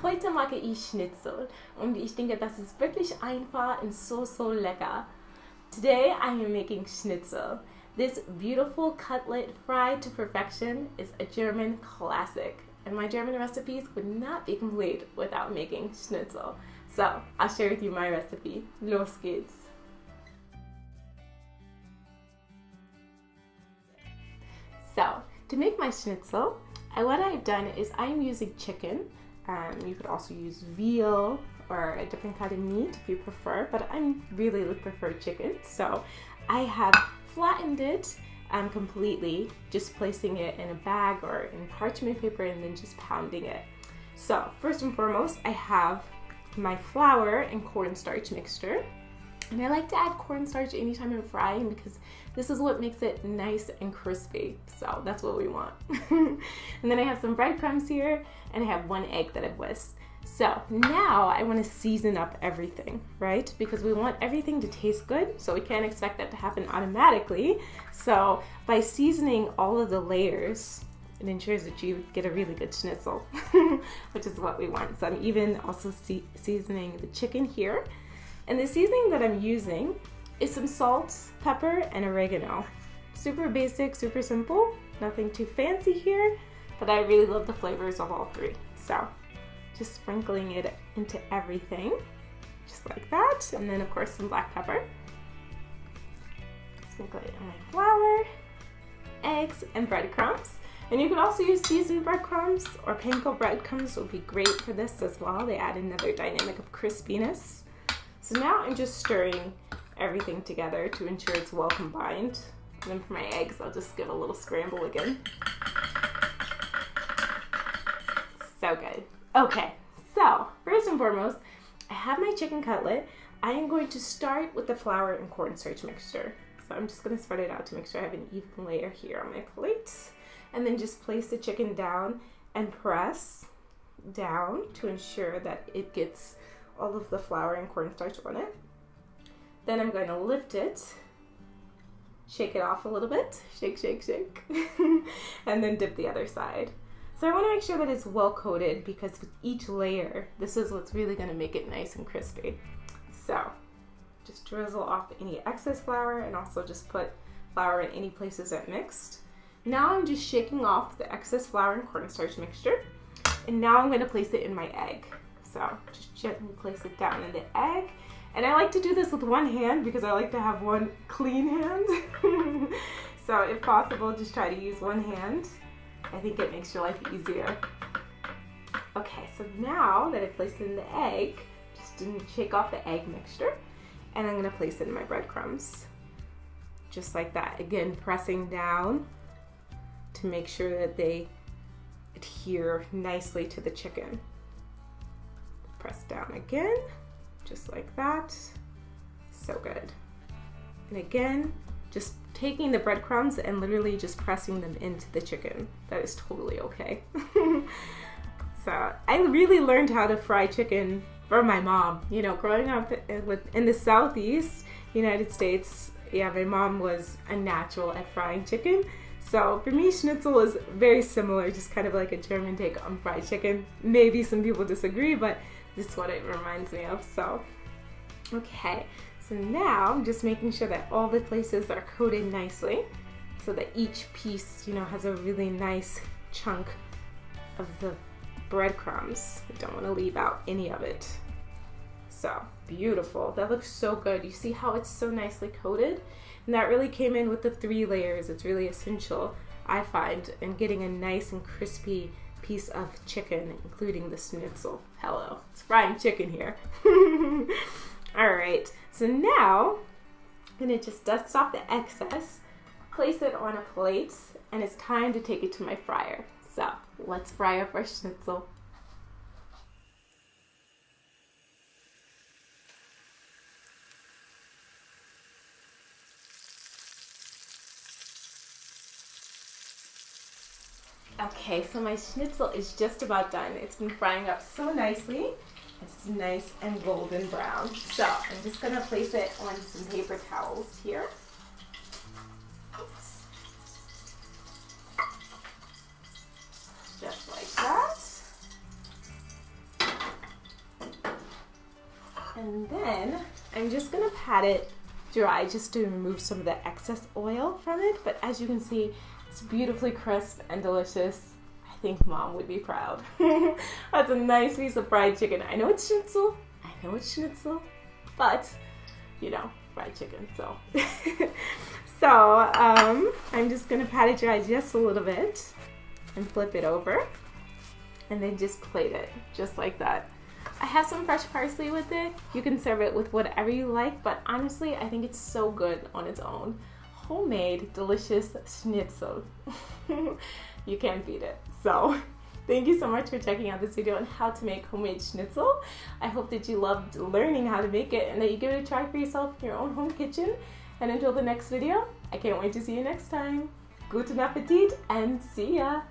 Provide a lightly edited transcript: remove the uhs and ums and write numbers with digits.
Heute mache ich Schnitzel und ich denke, das ist wirklich einfach and so lecker. Today I am making Schnitzel. This beautiful cutlet fried to perfection is a German classic, and my German recipes would not be complete without making Schnitzel. So I'll share with you my recipe. Los geht's! So to make my Schnitzel, what I've done is I'm using chicken. You could also use veal or a different kind of meat if you prefer, but I really prefer chicken. So I have flattened it completely, just placing it in a bag or in parchment paper and then just pounding it. So first and foremost, I have my flour and cornstarch mixture. And I like to add cornstarch anytime I'm frying because this is what makes it nice and crispy. So that's what we want. And then I have some breadcrumbs here and I have one egg that I've whisked. So now I want to season up everything, right? Because we want everything to taste good, so we can't expect that to happen automatically. So by seasoning all of the layers, it ensures that you get a really good schnitzel, which is what we want. So I'm even also seasoning the chicken here. And the seasoning that I'm using is some salt, pepper, and oregano. Super basic, super simple, nothing too fancy here, but I really love the flavors of all three. So just sprinkling it into everything, just like that. And then of course some black pepper. Sprinkle it in my flour, eggs, and breadcrumbs. And you can also use seasoned breadcrumbs or panko breadcrumbs would be great for this as well. They add another dynamic of crispiness. So now I'm just stirring everything together to ensure it's well combined. And then for my eggs, I'll just give a little scramble again. So good. Okay, so first and foremost, I have my chicken cutlet. I am going to start with the flour and cornstarch mixture. So I'm just gonna spread it out to make sure I have an even layer here on my plate. And then just place the chicken down and press down to ensure that it gets all of the flour and cornstarch on it. Then I'm going to lift it, shake it off a little bit, shake, shake, shake, and then dip the other side. So I want to make sure that it's well coated because with each layer, this is what's really going to make it nice and crispy. So just drizzle off any excess flour and also just put flour in any places that mixed. Now I'm just shaking off the excess flour and cornstarch mixture, and now I'm going to place it in my egg. So just gently place it down in the egg. And I like to do this with one hand because I like to have one clean hand. So if possible, just try to use one hand. I think it makes your life easier. Okay, so now that I placed it in the egg, just shake off the egg mixture. And I'm gonna place it in my breadcrumbs. Just like that. Again, pressing down to make sure that they adhere nicely to the chicken. Press down again, just like that. So good. And again, just taking the breadcrumbs and literally just pressing them into the chicken. That is totally okay. So I really learned how to fry chicken from my mom. You know, growing up in the Southeast United States, yeah, my mom was a natural at frying chicken. So for me, schnitzel is very similar, just kind of like a German take on fried chicken. Maybe some people disagree, but this is what it reminds me of. So, okay, so now I'm just making sure that all the places are coated nicely so that each piece, you know, has a really nice chunk of the breadcrumbs. I don't want to leave out any of it. So beautiful. That looks so good. You see how it's so nicely coated? And that really came in with the 3 layers. It's really essential, I find, in getting a nice and crispy piece of chicken, including the schnitzel. Hello, it's frying chicken here. All right, so now I'm gonna just dust off the excess, place it on a plate, and it's time to take it to my fryer. So let's fry up our schnitzel. Okay, so my schnitzel is just about done. It's been frying up so nicely. It's nice and golden brown. So I'm just gonna place it on some paper towels here. Just like that. And then I'm just gonna pat it dry just to remove some of the excess oil from it. But as you can see, it's beautifully crisp and delicious. I think Mom would be proud. That's a nice piece of fried chicken. I know it's Schnitzel, but you know, fried chicken, so. So, I'm just gonna pat it dry just a little bit and flip it over and then just plate it just like that. I have some fresh parsley with it. You can serve it with whatever you like, but honestly, I think it's so good on its own. Homemade, delicious Schnitzel. You can't beat it. So, thank you so much for checking out this video on how to make homemade Schnitzel. I hope that you loved learning how to make it and that you give it a try for yourself in your own home kitchen. And until the next video, I can't wait to see you next time. Guten Appetit and see ya!